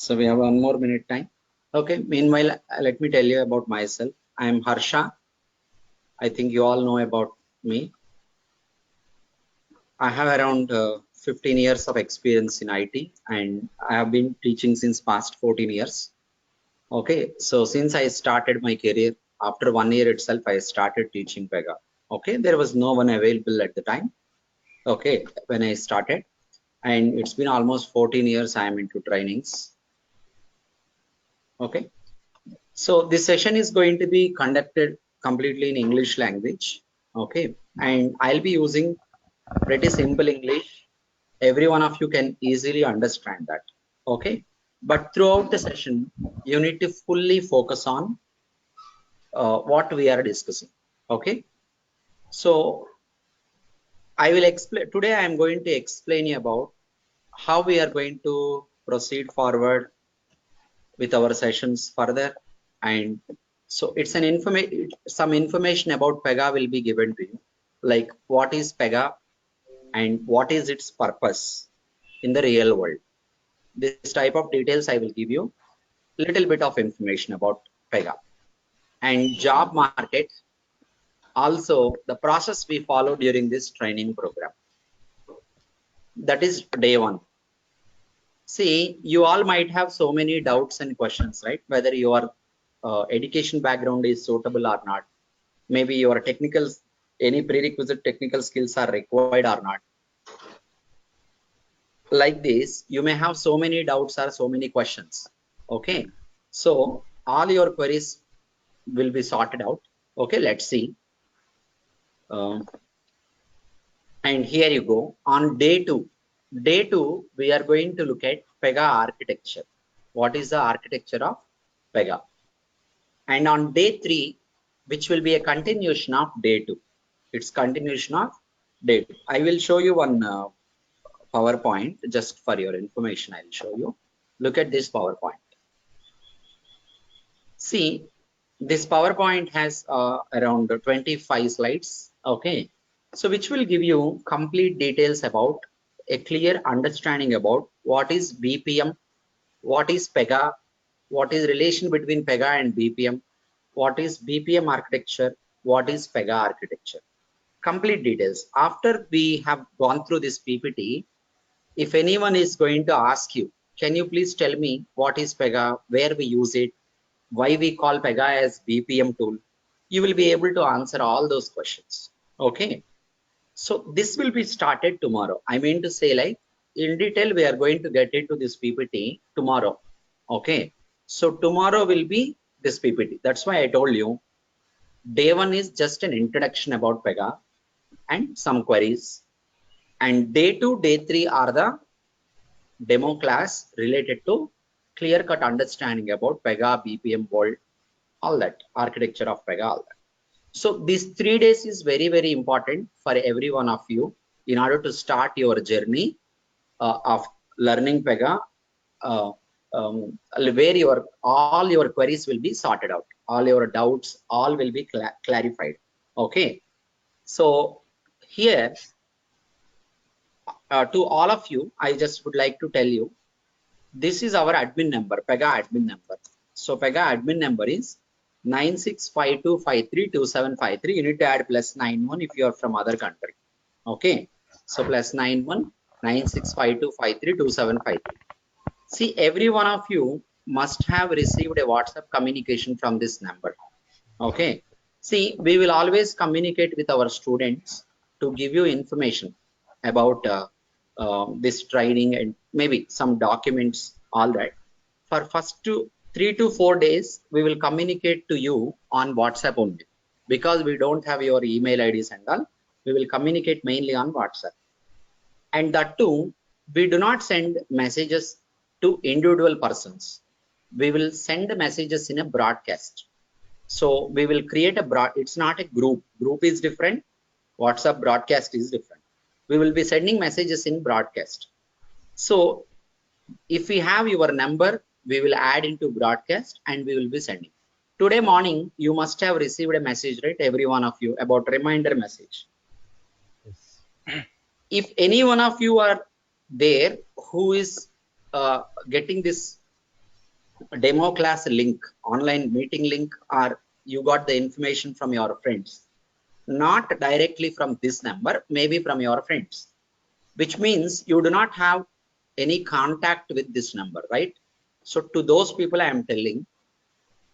So we have 1 more minute time. Okay. Meanwhile, let me tell you about myself. I am Harsha. I think you all know about me. I have around 15 years of experience in IT, and I have been teaching since past 14 years. Okay. So since I started my career, after 1 year itself, I started teaching PEGA. Okay. There was no one available at the time. Okay. When I started, and it's been almost 14 years I am into trainings. Okay. So this session is going to be conducted completely in English language. Okay. And I'll be using pretty simple English. Every one of you can easily understand that. Okay. But throughout the session, you need to fully focus on what we are discussing. Okay. So I will explain today. I am going to explain you about how we are going to proceed forward with our sessions further. And so it's an some information about PEGA will be given to you, like what is PEGA and what is its purpose in the real world. This type of details I will give you, little bit of information about PEGA and job market. Also the process we follow during this training program. That is day one. See, you all might have so many doubts and questions, right? Whether your education background is suitable or not. Maybe your technical, any prerequisite technical skills are required or not. Like this, you may have so many doubts or so many questions. Okay. So all your queries will be sorted out. Okay. Let's see. And here you go. On day two, we are going to look at PEGA architecture. What is the architecture of PEGA? And on day 3, which will be a continuation of day 2, it's continuation of day 2. I will show you one PowerPoint just for your information. I'll show you. Look at this PowerPoint. See, this PowerPoint has around 25 slides. Okay. So which will give you complete details about a clear understanding about what is BPM, what is PEGA, what is relation between PEGA and BPM, what is BPM architecture, what is PEGA architecture. Complete details. After we have gone through this PPT, if anyone is going to ask you, can you please tell me what is PEGA, where we use it, why we call PEGA as BPM tool, you will be able to answer all those questions. Okay. So this will be started tomorrow. I mean to say, like, in detail, we are going to get into this PPT tomorrow. Okay. So tomorrow will be this PPT. That's why I told you day 1 is just an introduction about PEGA and some queries. And day 2, day 3 are the demo class related to clear-cut understanding about PEGA, BPM, world, all that, architecture of PEGA, all that. So these 3 days is very, very important for every one of you in order to start your journey of learning PEGA, where all your queries will be sorted out, all your doubts, all will be clarified. Okay. So here, to all of you, I just would like to tell you, this is our admin number, PEGA admin number. So PEGA admin number is 9652532753. You need to add +91 if you are from other country. Okay. So +91 9652532753. See, every one of you must have received a WhatsApp communication from this number. Okay. See, we will always communicate with our students to give you information about this training and maybe some documents, all that. For first 3 to 4 days, we will communicate to you on WhatsApp only, because we don't have your email IDs and all. We will communicate mainly on WhatsApp. And that too, we do not send messages to individual persons. We will send the messages in a broadcast. So we will create a it's not a group. Group is different. WhatsApp broadcast is different. We will be sending messages in broadcast. So if we have your number, we will add into broadcast and we will be sending. Today morning, you must have received a message, right? Every one of you, about reminder message. Yes. If any one of you are there who is getting this demo class link, online meeting link, or you got the information from your friends, not directly from this number, maybe from your friends, which means you do not have any contact with this number, right? So to those people I am telling,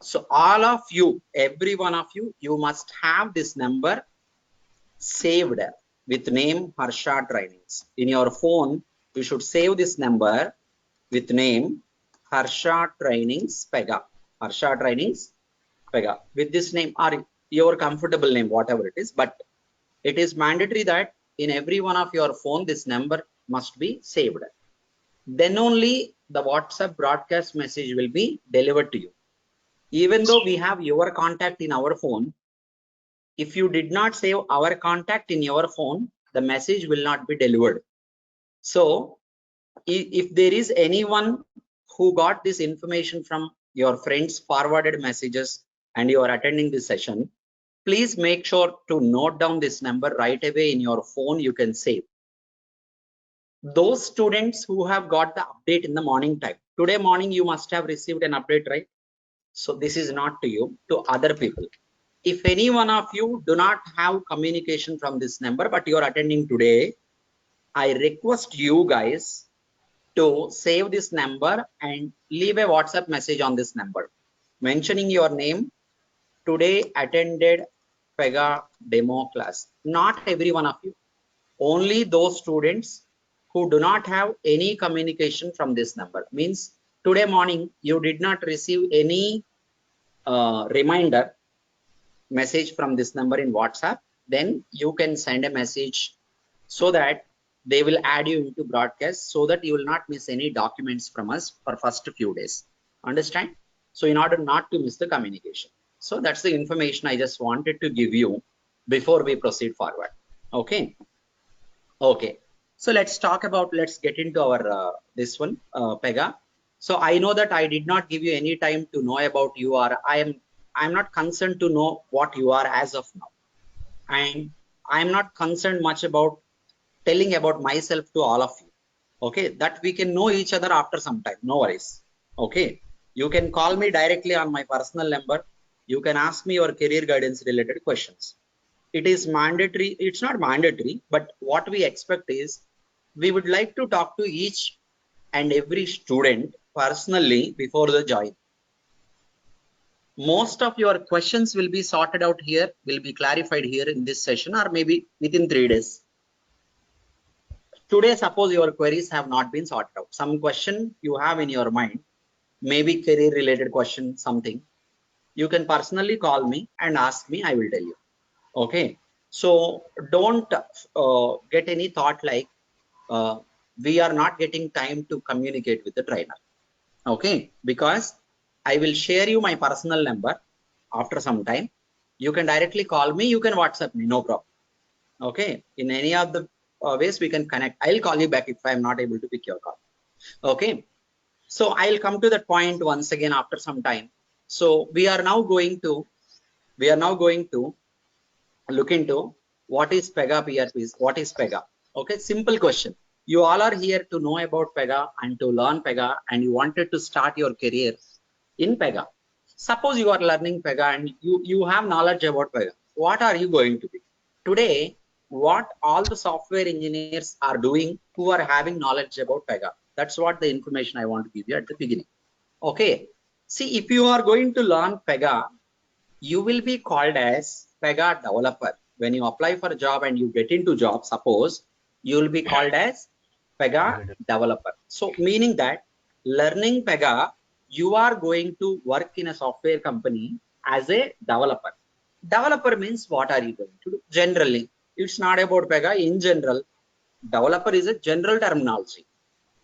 so all of you, every one of you, you must have this number saved with name HarshaTrainings. In your phone, you should save this number with name HarshaTrainings PEGA. HarshaTrainings PEGA. With this name or your comfortable name, whatever it is, but it is mandatory that in every one of your phone, this number must be saved. Then only the WhatsApp broadcast message will be delivered to you. Even though we have your contact in our phone, if you did not save our contact in your phone, the message will not be delivered. So if there is anyone who got this information from your friends forwarded messages and you are attending this session, please make sure to note down this number right away in your phone. You can save. Those students who have got the update in the morning time, today morning you must have received an update, right? So this is not to you, to other people. If any one of you do not have communication from this number, but you are attending today, I request you guys to save this number and leave a WhatsApp message on this number, mentioning your name, today attended PEGA demo class. Not every one of you, only those students who do not have any communication from this number. Means today morning you did not receive any reminder message from this number in WhatsApp, then you can send a message so that they will add you into broadcast so that you will not miss any documents from us for first few days. Understand? So in order not to miss the communication. So that's the information I just wanted to give you before we proceed forward. Okay. Okay. So let's get into our this one, PEGA. So I know that I did not give you any time to know about you, or I'm not concerned to know what you are as of now. And I'm not concerned much about telling about myself to all of you. Okay, that we can know each other after some time. No worries. Okay, you can call me directly on my personal number. You can ask me your career guidance related questions. It is mandatory. It's not mandatory, but what we expect is we would like to talk to each and every student personally before the join. Most of your questions will be sorted out here, will be clarified here in this session, or maybe within 3 days. Today, suppose your queries have not been sorted out. Some question you have in your mind, maybe career related question, something. You can personally call me and ask me, I will tell you. Okay. So don't get any thought like we are not getting time to communicate with the trainer. Okay. Because I will share you my personal number after some time. You can directly call me. You can WhatsApp me. No problem. Okay. In any of the ways we can connect. I'll call you back if I'm not able to pick your call. Okay. So I'll come to that point once again after some time. So we are now going to look into what is PEGA PRPs, what is PEGA. Okay, simple question. You all are here to know about PEGA and to learn PEGA, and you wanted to start your career in PEGA. Suppose you are learning PEGA and you have knowledge about PEGA. What are you going to be? Today, what all the software engineers are doing who are having knowledge about PEGA. That's what the information I want to give you at the beginning. Okay. See, if you are going to learn PEGA, you will be called as PEGA developer. When you apply for a job and you get into job, suppose you will be called as PEGA developer. So meaning that learning PEGA, you are going to work in a software company as a developer. Developer means what are you going to do? Generally, it's not about PEGA. In general, developer is a general terminology.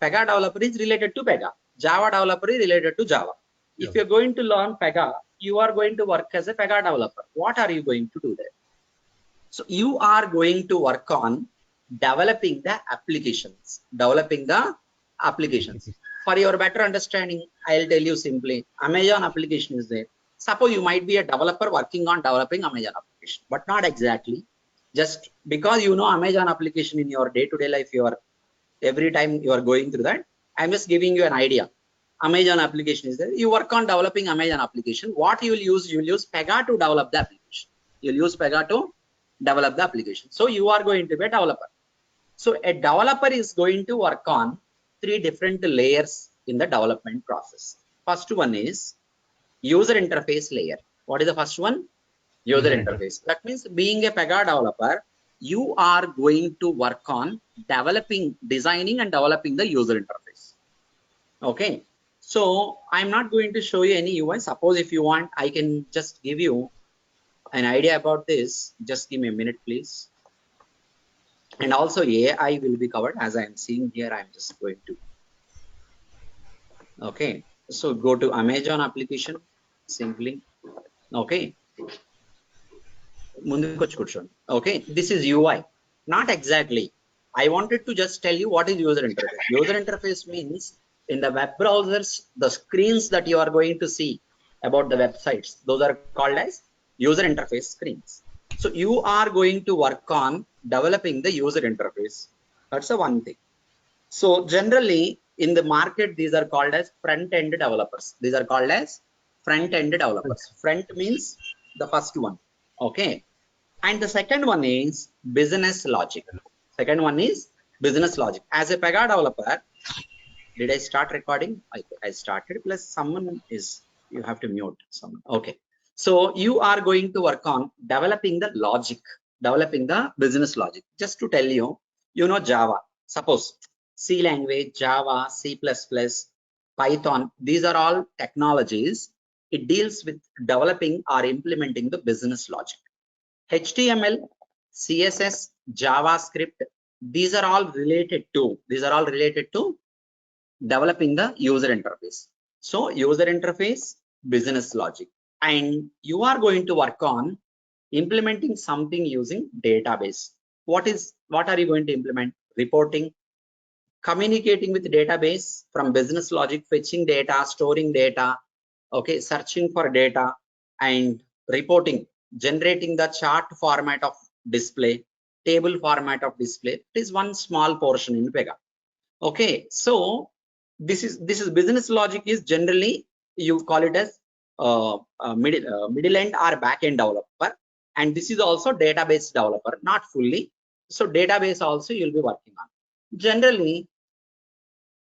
PEGA developer is related to PEGA. Java developer is related to Java. If you're going to learn PEGA, you are going to work as a PEGA developer. What are you going to do there? So you are going to work on developing the applications. For your better understanding, I'll tell you simply, Amazon application is there. Suppose you might be a developer working on developing Amazon application, but not exactly. Just because you know Amazon application in your day-to-day life, every time you are going through that, I'm just giving you an idea. Amazon application is there. You work on developing Amazon application. What you will use? You will use PEGA to develop the application. You'll use PEGA to develop the application. So you are going to be a developer. So a developer is going to work on 3 different layers in the development process. First one is user interface layer. What is the first one? User interface. That means being a PEGA developer, you are going to work on designing and developing the user interface. Okay. So I'm not going to show you any UI. Suppose if you want, I can just give you an idea about this. Just give me a minute, please. And also AI will be covered. As I'm seeing here, I'm just going to. Okay. So go to Amazon application simply. Okay. Okay. This is UI. Not exactly. I wanted to just tell you what is user interface. User interface means in the web browsers, the screens that you are going to see about the websites, those are called as user interface screens. So you are going to work on developing the user interface. That's the one thing. So generally in the market, these are called as front-end developers. These are called as front-end developers. Front means the first one. Okay. And the second one is business logic. Second one is business logic. As a PEGA developer, did I start recording? I started, plus someone is, you have to mute someone. Okay. So you are going to work on developing the logic, developing the business logic. Just to tell you, you know Java. Suppose C language, Java, C++, Python, these are all technologies. It deals with developing or implementing the business logic. HTML, CSS, JavaScript, these are all related to developing the user interface. So user interface, business logic, and you are going to work on implementing something using database. What are you going to implement? Reporting, communicating with database from business logic, fetching data, storing data, okay, searching for data, and reporting, generating the chart format of display, table format of display. It is one small portion in PEGA. Okay, so this is business logic is generally you call it as middle end or back end developer, and this is also database developer, not fully. So database also you'll be working on. Generally,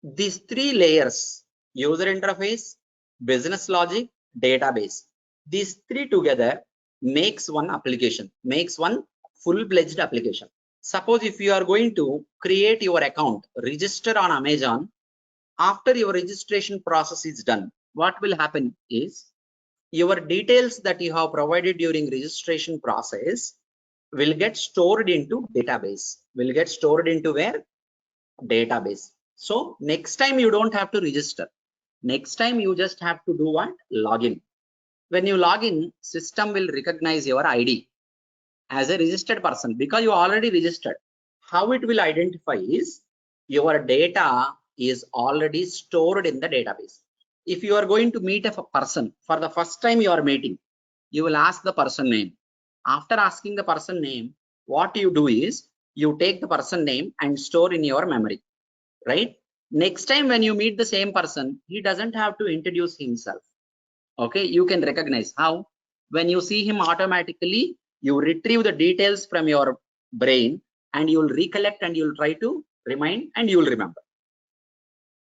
these 3 layers: user interface, business logic, database. These 3 together makes one application, makes one full-fledged application. Suppose if you are going to create your account, register on Amazon, after your registration process is done, what will happen is your details that you have provided during registration process will get stored into database. Will get stored into where? Database. So next time you don't have to register. Next time you just have to do what? Login. When you log in, system will recognize your ID as a registered person because you already registered. How it will identify is your data is already stored in the database. If you are going to meet a person for the first time you are meeting, you will ask the person name. After asking the person name, what you do is you take the person name and store in your memory, right? Next time when you meet the same person, he doesn't have to introduce himself. Okay, you can recognize how? When you see him, automatically you retrieve the details from your brain and you will recollect and you will try to remind and you will remember.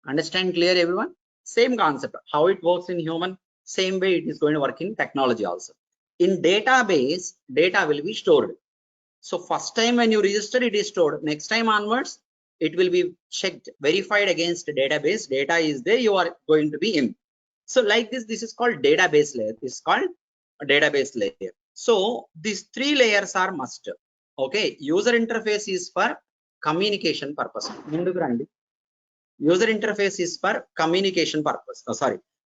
Understand clear, everyone? Same concept. How it works in human, same way it is going to work in technology also. In database, data will be stored. So first time when you register, it is stored. Next time onwards, it will be checked, verified against the database. Data is there, you are going to be in. So like this is called database layer. This is called a database layer. So these 3 layers are must. Okay, user interface is for communication purpose. User interface is for communication purpose.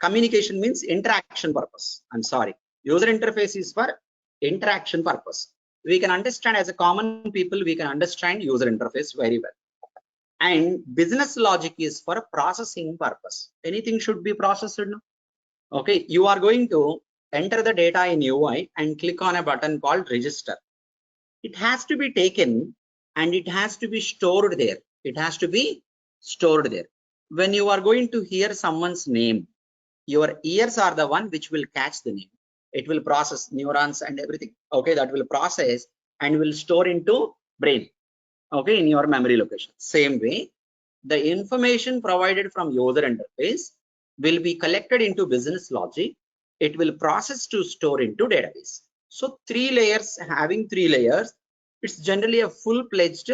Communication means interaction purpose. I'm sorry. User interface is for interaction purpose. We can understand as a common people, we can understand user interface very well. And business logic is for processing purpose. Anything should be processed. No? Okay, you are going to enter the data in UI and click on a button called register. It has to be taken and it has to be stored there. It has to be stored there. when you are going to hear someone's name, your ears are the one which will catch the name. It will process neurons and everything. Okay, that will process and will store into brain. Okay, in your memory location. Same way, the information provided from user interface will be collected into business logic. It will process to store into database. So 3 layers, having 3 layers, it's generally a full-fledged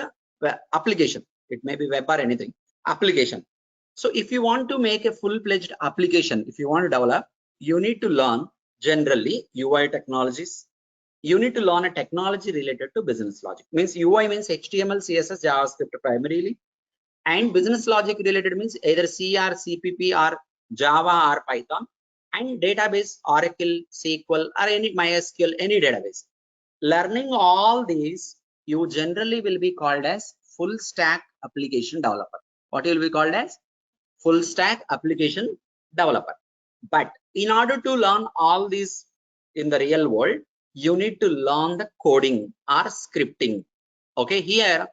application. It may be web or anything application. So if you want to make a full-fledged application, if you want to develop, you need to learn generally UI technologies. You need to learn a technology related to business logic. Means UI means HTML, CSS, JavaScript primarily, and business logic related means either C or CPP or Java or Python, and database Oracle, SQL or any MySQL, any database. Learning all these, you generally will be called as full stack application developer. What you will be called as? Full stack application developer. But in order to learn all these in the real world, you need to learn the coding or scripting. Okay, here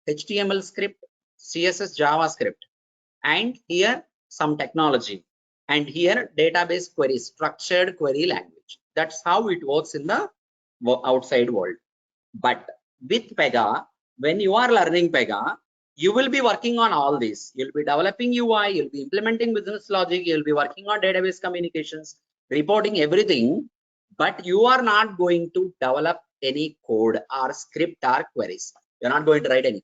HTML script, CSS, JavaScript, and here some technology, and here database query, structured query language. That's how it works in the outside world. But with PEGA, when you are learning PEGA, you will be working on all these. You'll be developing UI, you'll be implementing business logic, you'll be working on database communications, reporting, everything, but you are not going to develop any code or script or queries. You're not going to write anything.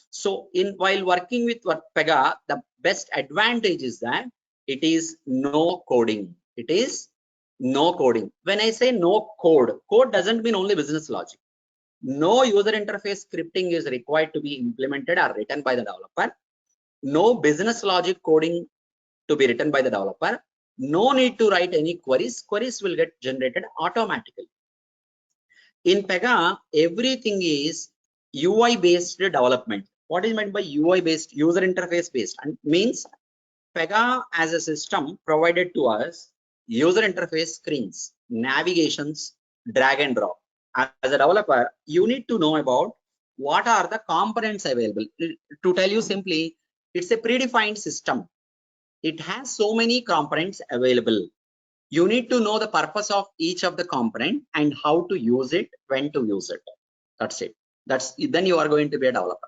So while working with PEGA, the best advantage is that it is no coding. It is no coding. When I say no code, code doesn't mean only business logic. No user interface scripting is required to be implemented or written by the developer. No business logic coding to be written by the developer. No need to write any queries. Queries will get generated automatically. In PEGA, everything is UI based development. What is meant by UI based? User interface based, and means PEGA as a system provided to us user interface screens, navigations, drag and drop. As a developer, you need to know about what are the components available. To tell you simply, it's a predefined system. It has so many components available. You need to know the purpose of each of the component and how to use it, when to use it. That's it. Then you are going to be a developer.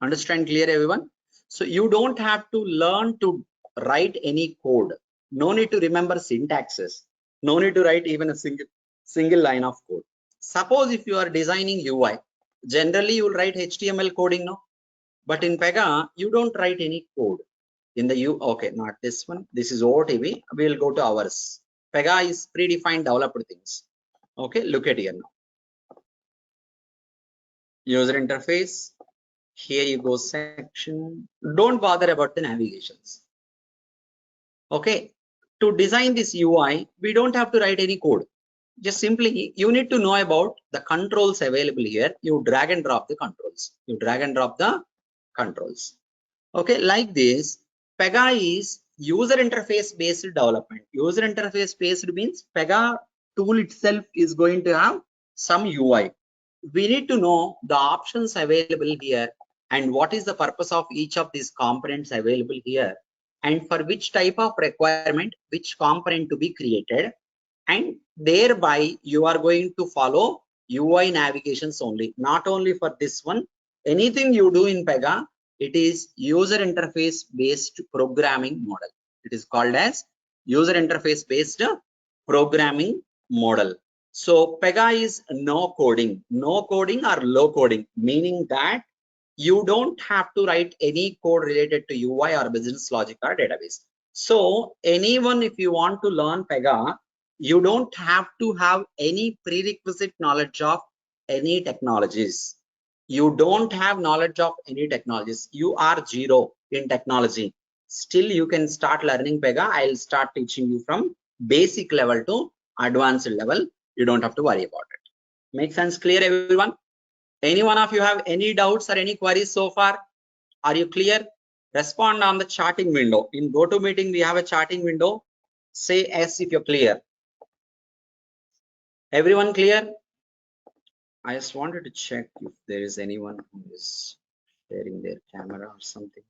Understand clear, everyone? So you don't have to learn to write any code. No need to remember syntaxes. No need to write even a single line of code. Suppose if you are designing UI, generally you will write HTML coding, no? But in PEGA, you don't write any code. In the okay, not this one. This is OTV. We will go to ours. PEGA is predefined developed things. Okay, look at here now. User interface. Here you go section. Don't bother about the navigations. Okay, to design this UI, we don't have to write any code. Just simply you need to know about the controls available here. You drag and drop the controls. You drag and drop the controls. Okay, like this. PEGA is user interface based development. User interface based means PEGA tool itself is going to have some UI. We need to know the options available here and what is the purpose of each of these components available here, and for which type of requirement which component to be created, and thereby you are going to follow UI navigations only. Not only for this one, anything you do in PEGA, it is user interface based programming model. It is called as user interface based programming model. So PEGA is no coding or low coding, meaning that you don't have to write any code related to UI or business logic or database. So anyone, if you want to learn PEGA, you don't have to have any prerequisite knowledge of any technologies. You don't have knowledge of any technologies. You are zero in technology. Still you can start learning PEGA. I'll start teaching you from basic level to advanced level. You don't have to worry about it. Make sense clear, everyone? Any one of you have any doubts or any queries so far? Are you clear? Respond on the chatting window. In GoToMeeting, we have a chatting window. Say yes if you're clear. Everyone clear? I just wanted to check if there is anyone who is sharing their camera or something.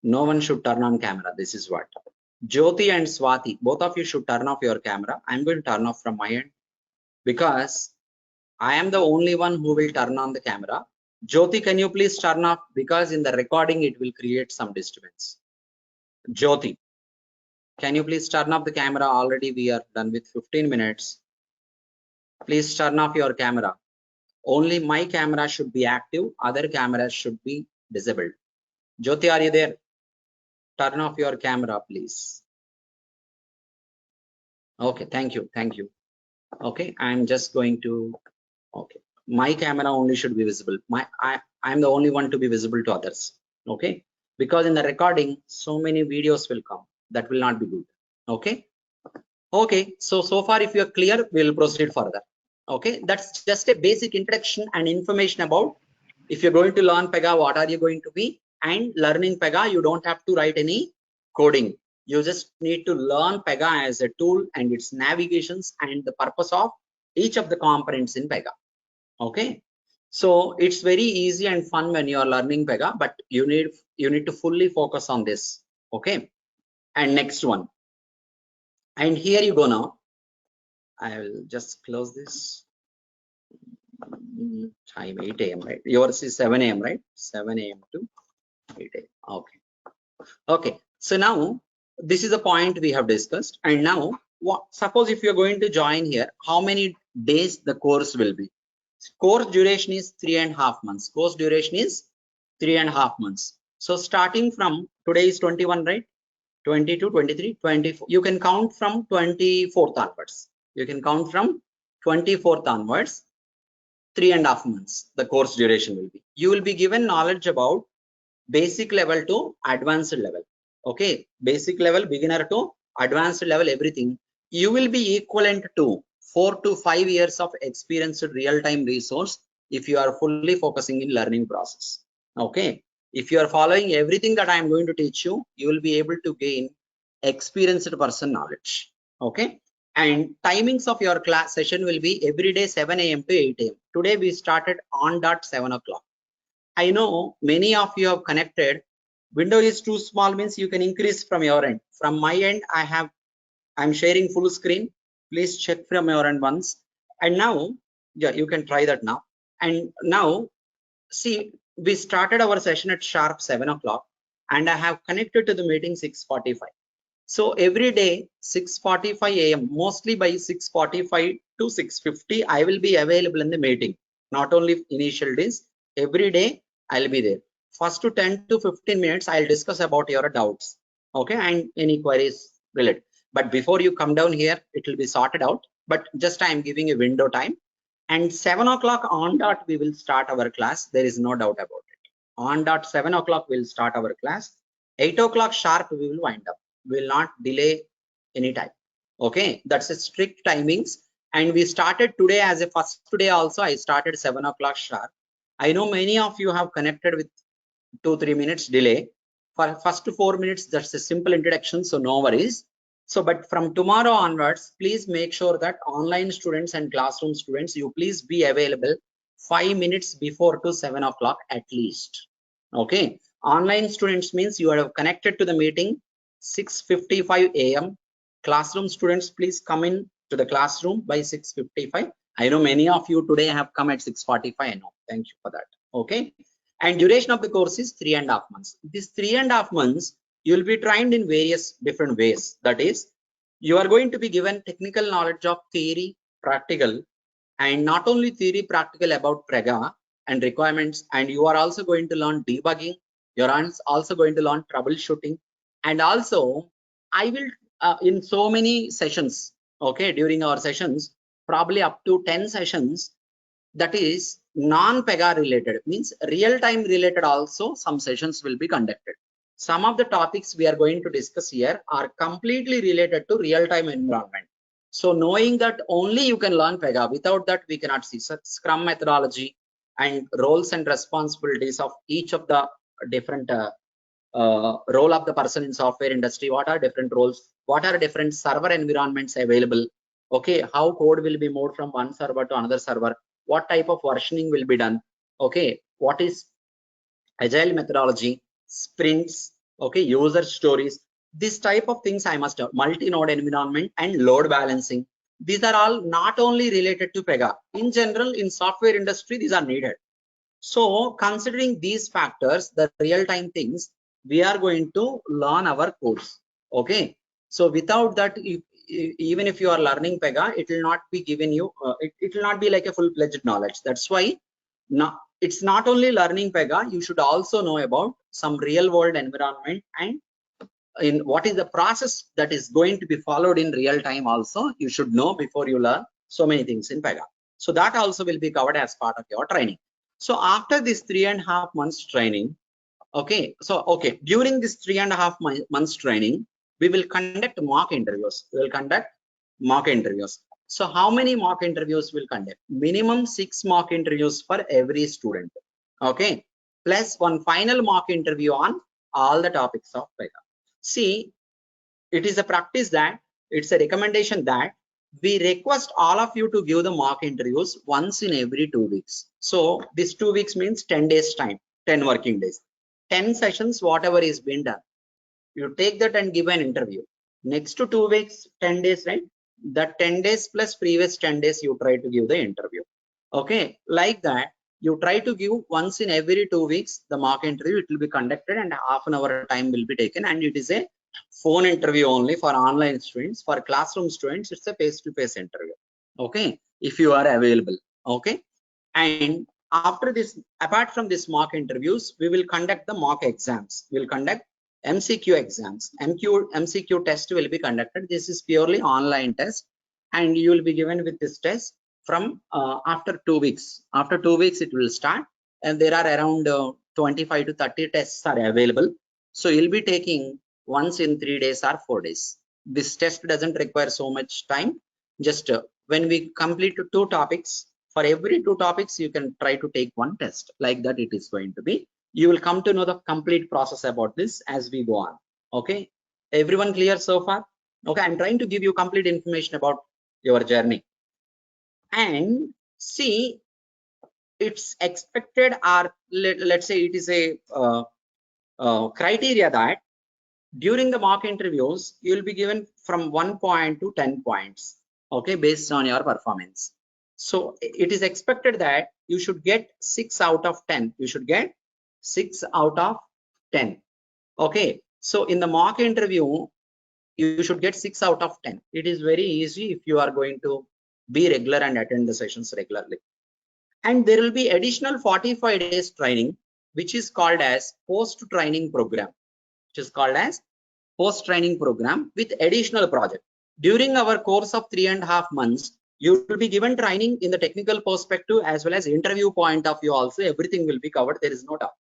No one should turn on camera. This is what. Jyoti and Swati, both of you should turn off your camera. I'm going to turn off from my end because I am the only one who will turn on the camera. Jyoti, can you please turn off, because in the recording it will create some disturbance. Jyoti, can you please turn off the camera? Already we are done with 15 minutes. Please turn off your camera. Only my camera should be active. Other cameras should be disabled. Jyoti, are you there? Turn off your camera, please. Okay, thank you. Thank you. Okay, I'm just going to, okay. My camera only should be visible. I'm the only one to be visible to others. Okay, because in the recording, so many videos will come. That will not be good. Okay. Okay, so far if you're clear, we'll proceed further. Okay, that's just a basic introduction and information about if you're going to learn PEGA, what are you going to be, and learning PEGA, you don't have to write any coding. You just need to learn PEGA as a tool and its navigations and the purpose of each of the components in PEGA. Okay, so it's very easy and fun when you are learning PEGA, but you need to fully focus on this. Okay, and next one. And here you go now. I will just close this. Time 8 AM, right? Yours is 7 AM, right? 7 AM to 8 AM. Okay. Okay. So now this is a point we have discussed. And now suppose if you're going to join here, how many days the course will be? Course duration is 3.5 months. Course duration is 3.5 months. So starting from today is 21, right? 22, 23, 24. You can count from 24th onwards. You can count from 24th onwards. 3.5 months the course duration will be. You will be given knowledge about basic level to advanced level. Okay, basic level, beginner to advanced level, everything. You will be equivalent to 4 to 5 years of experienced real-time resource if you are fully focusing in learning process. Okay, if you are following everything that I am going to teach you, you will be able to gain experienced person knowledge. Okay, and timings of your class session will be every day 7 AM to 8 AM. Today we started on dot 7 o'clock. I know many of you have connected. Window is too small means you can increase from your end. From my end, I'm sharing full screen. Please check from your end once. And now, yeah, you can try that now. And now, see, we started our session at sharp 7 o'clock, and I have connected to the meeting 6:45. So every day 6:45 AM, mostly by 6:45 to 6:50, I will be available in the meeting. Not only initial days, every day I'll be there. First to 10 to 15 minutes, I'll discuss about your doubts, okay, and any queries related. But before you come down here, it will be sorted out. But just I am giving a window time. And 7 o'clock on dot, we will start our class. There is no doubt about it. On dot 7 o'clock, we'll start our class. 8 o'clock sharp, we will wind up. We will not delay any time. Okay, that's a strict timings. And we started today as a first day also. I started 7 o'clock sharp. I know many of you have connected with 2-3 minutes delay. For first 4 minutes, that's a simple introduction, so no worries. So, but from tomorrow onwards, please make sure that online students and classroom students, you please be available 5 minutes before to 7 o'clock at least. Okay, online students means you are connected to the meeting 6:55 AM. Classroom students, please come in to the classroom by 6:55. I know many of you today have come at 6:45. I know. Thank you for that. Okay. And duration of the course is 3.5 months. This 3.5 months, you will be trained in various different ways. That is, you are going to be given technical knowledge of theory, practical, and not only theory, practical about PEGA and requirements. And you are also going to learn debugging. You're also going to learn troubleshooting. And also, I will, in so many sessions, okay, during our sessions, probably up to 10 sessions, that is non-PEGA related, means real-time related also some sessions will be conducted. Some of the topics we are going to discuss here are completely related to real-time environment. So knowing that only you can learn PEGA, without that we cannot see. So Scrum methodology and roles and responsibilities of each of the different role of the person in software industry, what are different roles, what are different server environments available, okay, how code will be moved from one server to another server, what type of versioning will be done, okay, what is agile methodology, sprints, Okay, user stories, this type of things I must have, multi-node environment and load balancing. These are all not only related to PEGA. In general, in software industry, these are needed. So considering these factors, the real-time things, we are going to learn our course. Okay. So without that, even if you are learning PEGA, it will not be given you, it will not be like a full-fledged knowledge. That's why now it's not only learning PEGA, you should also know about some real-world environment and in what is the process that is going to be followed in real time also you should know before you learn so many things in PEGA. So that also will be covered as part of your training. So after this 3.5 months training, okay, so okay, during this 3.5 months training, we will conduct mock interviews. We will conduct mock interviews. So how many mock interviews will conduct? Minimum 6 mock interviews for every student. Okay, plus one final mock interview on all the topics of PEGA. See, it is a practice that it's a recommendation that we request all of you to give the mock interviews once in every 2 weeks. So this 2 weeks means 10 days time, 10 working days, 10 sessions, whatever is being done. You take that and give an interview. Next to 2 weeks, 10 days, right? That 10 days plus previous 10 days, you try to give the interview. Okay, like that, you try to give once in every 2 weeks the mock interview. It will be conducted and half an hour time will be taken, and it is a phone interview only for online students. For classroom students, it's a face-to-face interview. Okay, if you are available. Okay, and after this, apart from this mock interviews, we will conduct the mock exams. We'll conduct MCQ exams. MCQ test will be conducted. This is purely online test, and you will be given with this test from after 2 weeks. After 2 weeks, it will start, and there are around 25 to 30 tests are available. So you'll be taking once in 3 days or 4 days. This test doesn't require so much time. Just when we complete 2 topics, for every 2 topics, you can try to take 1 test. Like that, it is going to be. You will come to know the complete process about this as we go on. Okay, everyone clear so far? Okay, I'm trying to give you complete information about your journey. And see, it's expected, or let's say it is a criteria that during the mock interviews, you will be given from 1 point to 10 points, okay, based on your performance. So it is expected that you should get 6 out of 10. You should get 6 out of 10. Okay, so in the mock interview, you should get 6 out of 10. It is very easy if you are going to be regular and attend the sessions regularly. And there will be additional 45 days training, which is called as post-training program, which is called as post-training program with additional project. During our course of 3.5 months, you will be given training in the technical perspective as well as interview point of view also. Everything will be covered. There is no doubt.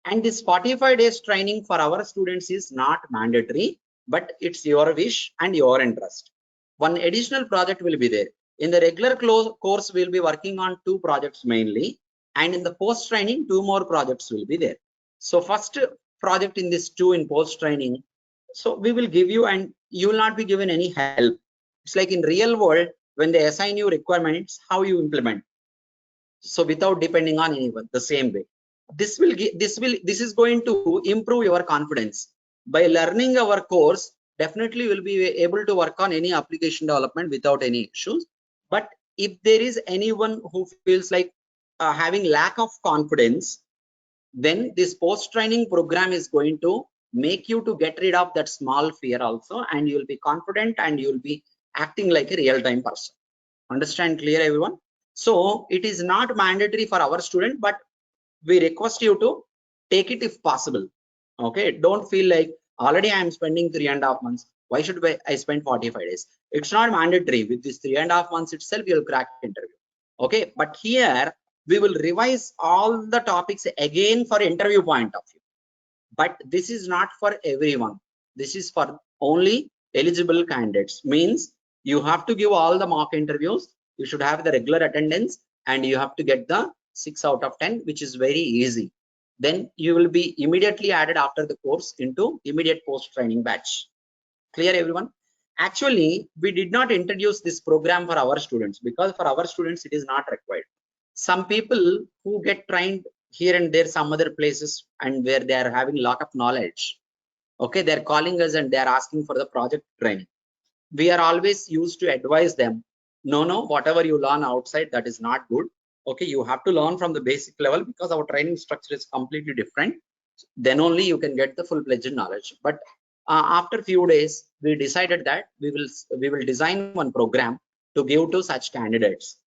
And this 45 days training for our students is not mandatory, but it's your wish and your interest. One additional project will be there. In the regular course, we'll be working on 2 projects mainly. And in the post training, 2 more projects will be there. So first project in this 2 in post training, so we will give you, and you will not be given any help. It's like in real world, when they assign you requirements, how you implement. So without depending on anyone, the same way. This is going to improve your confidence. By learning our course, definitely will be able to work on any application development without any issues. But if there is anyone who feels like having lack of confidence, then this post-training program is going to make you to get rid of that small fear also, and you will be confident and you will be acting like a real-time person. Understand clear, everyone? So it is not mandatory for our student, but we request you to take it if possible. Okay, don't feel like already I am spending 3.5 months. Why should I spend 45 days? It's not mandatory. With this 3.5 months itself, you'll crack interview. Okay, but here we will revise all the topics again for interview point of view. But this is not for everyone. This is for only eligible candidates. Means you have to give all the mock interviews. You should have the regular attendance, and you have to get the 6 out of 10, which is very easy. Then you will be immediately added after the course into immediate post-training batch. Clear, everyone? Actually, we did not introduce this program for our students because for our students it is not required. Some people who get trained here and there some other places and where they are having lot of knowledge. Okay, they're calling us and they're asking for the project training. We are always used to advise them, no, whatever you learn outside, that is not good. Okay, you have to learn from the basic level because our training structure is completely different. Then only you can get the full-fledged knowledge. But after few days, we decided that we will design one program to give to such candidates.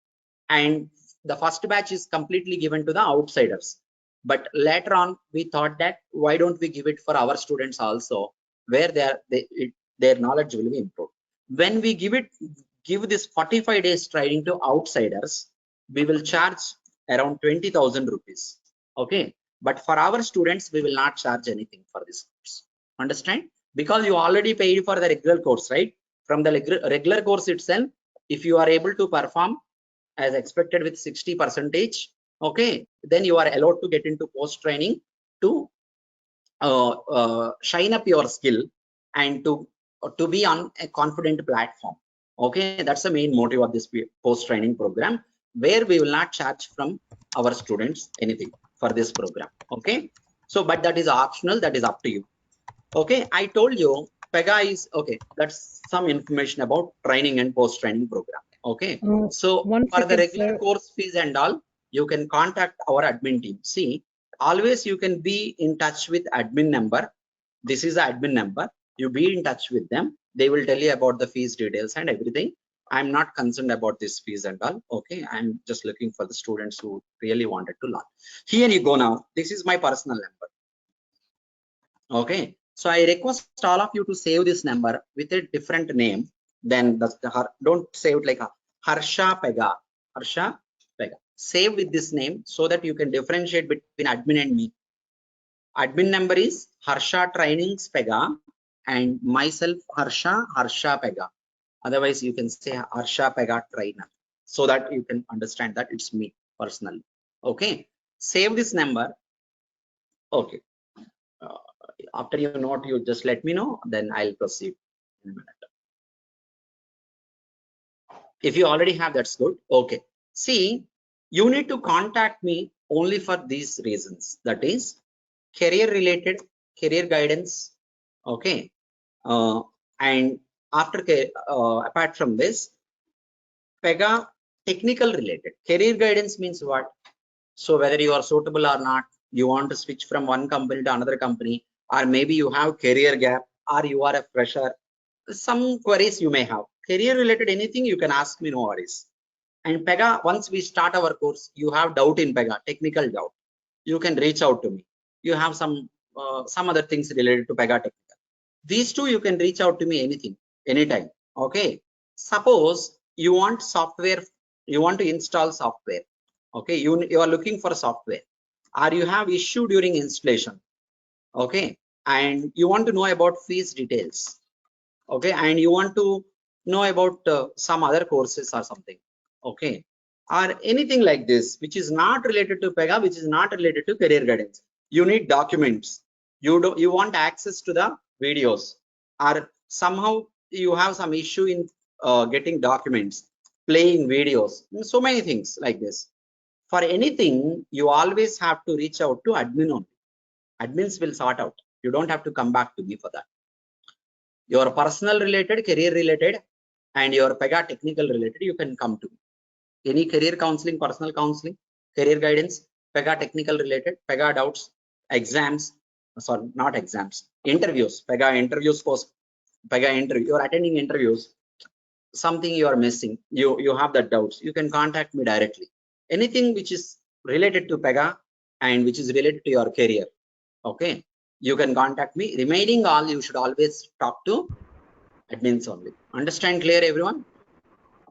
And the first batch is completely given to the outsiders. But later on, we thought that why don't we give it for our students also, where their knowledge will be improved. When we give this 45 days training to outsiders, we will charge around 20,000 rupees. Okay, but for our students, we will not charge anything for this course. Understand? Because you already paid for the regular course, right? From the regular course itself, if you are able to perform as expected with 60%, okay, then you are allowed to get into post training to shine up your skill and to be on a confident platform. Okay, that's the main motive of this post training program, where we will not charge from our students anything for this program. Okay, so but that is optional, that is up to you. Okay, I told you PEGA is okay. That's some information about training and post training program. Okay, so for the regular course fees and all, you can contact our admin team. See, always you can be in touch with admin number. This is the admin number. You be in touch with them. They will tell you about the fees details and everything. I'm not concerned about this fees and all. Okay, I'm just looking for the students who really wanted to learn. Here you go now. This is my personal number. Okay, so I request all of you to save this number with a different name. Then don't save it like Harsha PEGA. Harsha PEGA. Save with this name so that you can differentiate between admin and me. Admin number is HarshaTrainings PEGA and myself Harsha PEGA. Otherwise, you can say Harsha PEGA trainer so that you can understand that it's me personally. Okay, save this number. Okay. After you note, you just let me know, then I'll proceed in a minute. If you already have, that's good. Okay, see, you need to contact me only for these reasons, that is career related, career guidance. Okay, and after apart from this, PEGA technical related. Career guidance means what? So whether you are suitable or not, you want to switch from one company to another company, or maybe you have career gap, or you are a fresher, some queries you may have. Career related anything, you can ask me, no worries. And PEGA, once we start our course, you have doubt in PEGA, technical doubt, you can reach out to me. You have some other things related to PEGA technical. These two, you can reach out to me anything, anytime. Okay. Suppose you want software, you want to install software. Okay, you are looking for software, or you have issue during installation. Okay, and you want to know about fees details. Okay, and you want to know about some other courses or something. Okay, or anything like this which is not related to PEGA, which is not related to career guidance. You need documents. You want access to the videos, or somehow you have some issue in getting documents, playing videos, so many things like this. For anything, you always have to reach out to admin only. Admins will sort out. You don't have to come back to me for that. Your personal related, career related, and your PEGA technical related, you can come to me. Any career counseling, personal counseling, career guidance, PEGA technical related, PEGA doubts, exams, sorry, not exams, interviews, PEGA interviews course, PEGA interview, you're attending interviews, something you are missing, you have that doubts, you can contact me directly. Anything which is related to PEGA and which is related to your career, okay, you can contact me. Remaining all, you should always talk to admins only. Understand clear, everyone?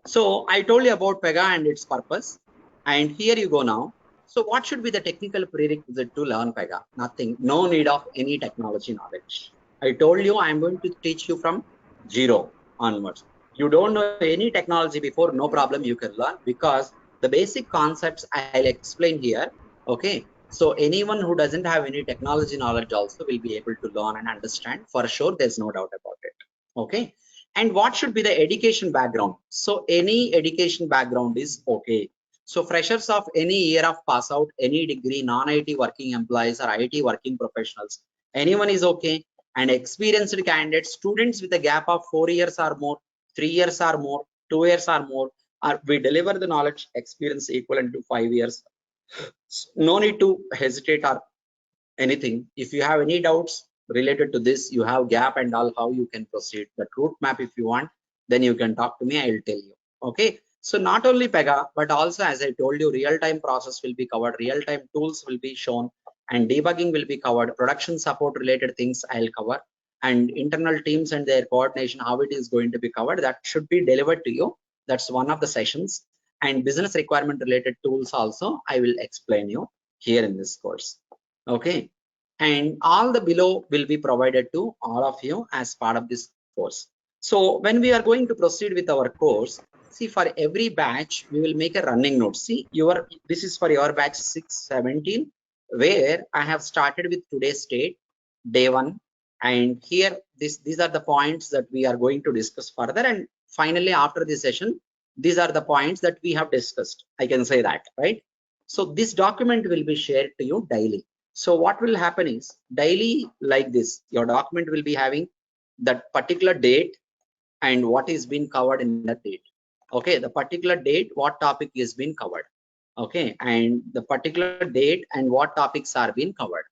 So I told you about PEGA and its purpose, and here you go now. So what should be the technical prerequisite to learn PEGA? Nothing, no need of any technology knowledge. I told you I'm going to teach you from zero onwards. You don't know any technology before, no problem, you can learn, because the basic concepts I'll explain here. Okay, so anyone who doesn't have any technology knowledge also will be able to learn and understand for sure. There's no doubt about it. Okay, and what should be the education background? So any education background is okay. So freshers of any year of pass out, any degree, non-IT working employees or IT working professionals, anyone is okay. And experienced candidates, students with a gap of 4 years or more, 3 years or more, 2 years or more, or we deliver the knowledge experience equivalent to 5 years. No need to hesitate or anything. If you have any doubts related to this, you have gap and all, how you can proceed, the route map if you want, then you can talk to me, I will tell you. Okay, so not only PEGA, but also as I told you, real-time process will be covered, real-time tools will be shown, and debugging will be covered, production support related things I'll cover, and internal teams and their coordination, how it is going to be covered, that should be delivered to you. That's one of the sessions. And business requirement related tools also I will explain you here in this course. Okay, and all the below will be provided to all of you as part of this course. So when we are going to proceed with our course, see, for every batch we will make a running note. See, this is for your batch 617, where I have started with today's date, day 1, and here these are the points that we are going to discuss further, and finally after this session these are the points that we have discussed, I can say that, right? So this document will be shared to you daily. So what will happen is daily like this, your document will be having that particular date and what is being covered in that date. Okay, the particular date, what topic is being covered. Okay, and the particular date and what topics are being covered.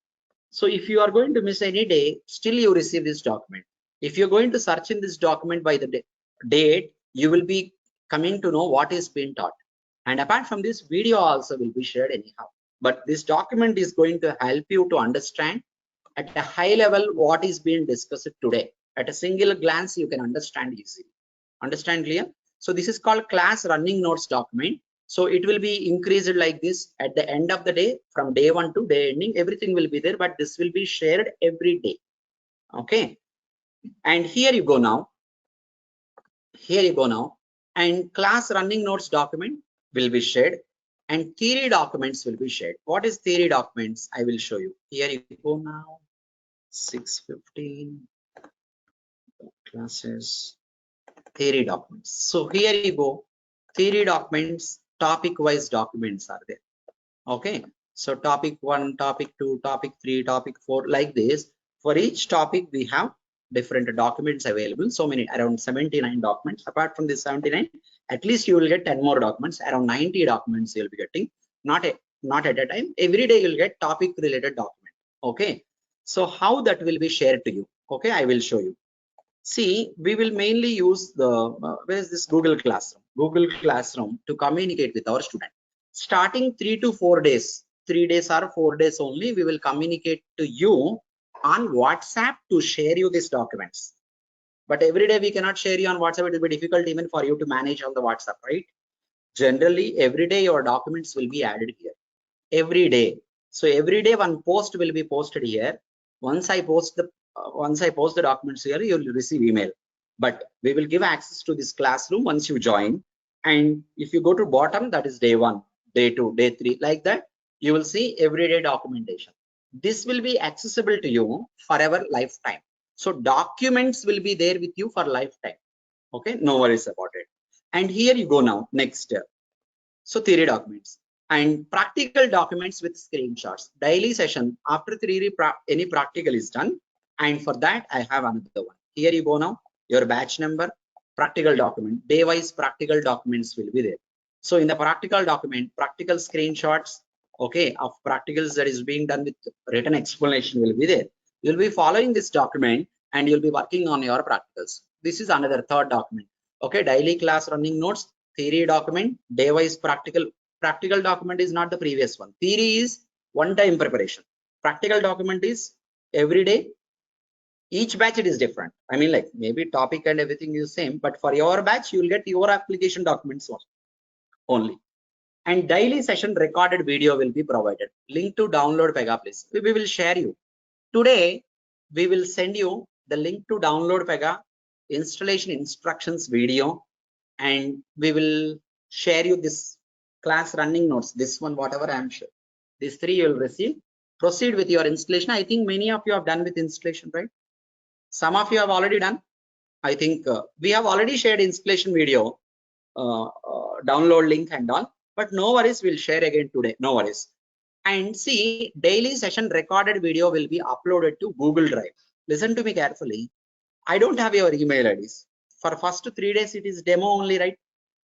So if you are going to miss any day, still you receive this document. If you're going to search in this document by the date, you will be coming to know what is being taught. And apart from this, video also will be shared anyhow. But this document is going to help you to understand at a high level what is being discussed today. At a single glance, you can understand easily. Understand clear? So this is called class running notes document. So it will be increased like this at the end of the day, from day 1 to day ending, everything will be there, but this will be shared every day. Okay, and here you go now. Here you go now, and class running notes document will be shared, and theory documents will be shared. What is theory documents? I will show you. Here you go now. 615 classes theory documents. So here you go. Theory documents, topic wise documents are there. Okay, so topic 1, topic 2, topic 3, topic 4, like this. For each topic we have different documents available. So many, around 79 documents. Apart from this 79, at least you will get 10 more documents. Around 90 documents you'll be getting. Not at a time. Every day you'll get topic related document. Okay, so how that will be shared to you? Okay, I will show you. See, we will mainly use the where is this Google Classroom to communicate with our student. Starting 3 to 4 days, 3 days or 4 days only, we will communicate to you on WhatsApp to share you these documents. But every day we cannot share you on WhatsApp. It will be difficult even for you to manage on the WhatsApp, right? Generally, every day your documents will be added here. Every day. So every day one post will be posted here. Once I post the documents here, you will receive email. But we will give access to this classroom once you join. And if you go to bottom, that is day 1, day 2, day 3, like that, you will see everyday documentation. This will be accessible to you forever, lifetime. So documents will be there with you for lifetime. Okay, no worries about it. And here you go now, next step. So theory documents and practical documents with screenshots. Daily session after theory, any practical is done, and for that I have another one. Here you go now, your batch number, practical document, day wise practical documents will be there. So in the practical document, practical screenshots, okay, of practicals that is being done with written explanation will be there. You'll be following this document and you'll be working on your practicals. This is another third document. Okay, daily class running notes, theory document, day wise practical. Practical document is not the previous one. Theory is one time preparation. Practical document is every day. Each batch it is different. I mean, like maybe topic and everything is same, but for your batch you will get your application documents only. And daily session recorded video will be provided. Link to download PEGA, please. We will share you. Today we will send you the link to download PEGA installation instructions video, and we will share you this class running notes. This one, whatever I am sure, these 3 you will receive. Proceed with your installation. I think many of you have done with installation, right? Some of you have already done. I think we have already shared installation video, download link and all. but no worries, we'll share again today, no worries. And see, daily session recorded video will be uploaded to Google Drive. Listen to me carefully. I don't have your email IDs. For first 3 days, it is demo only, right?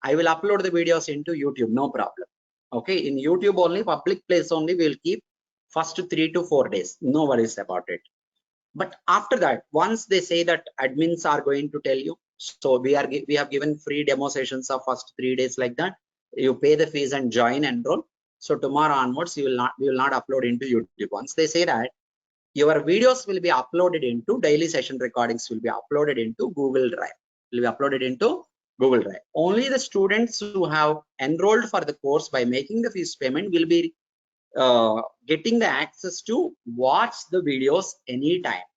I will upload the videos into YouTube, no problem. Okay, in YouTube only, public place only, we will keep first 3 to 4 days. No worries about it. But after that, once they say that admins are going to tell you, so we have given free demo sessions of first 3 days like that. You pay the fees and join, enroll. So tomorrow onwards, we will not upload into YouTube. Once they say that, your videos will be uploaded into daily session recordings will be uploaded into Google Drive. Will be uploaded into Google Drive. Only the students who have enrolled for the course by making the fees payment will be getting the access to watch the videos anytime.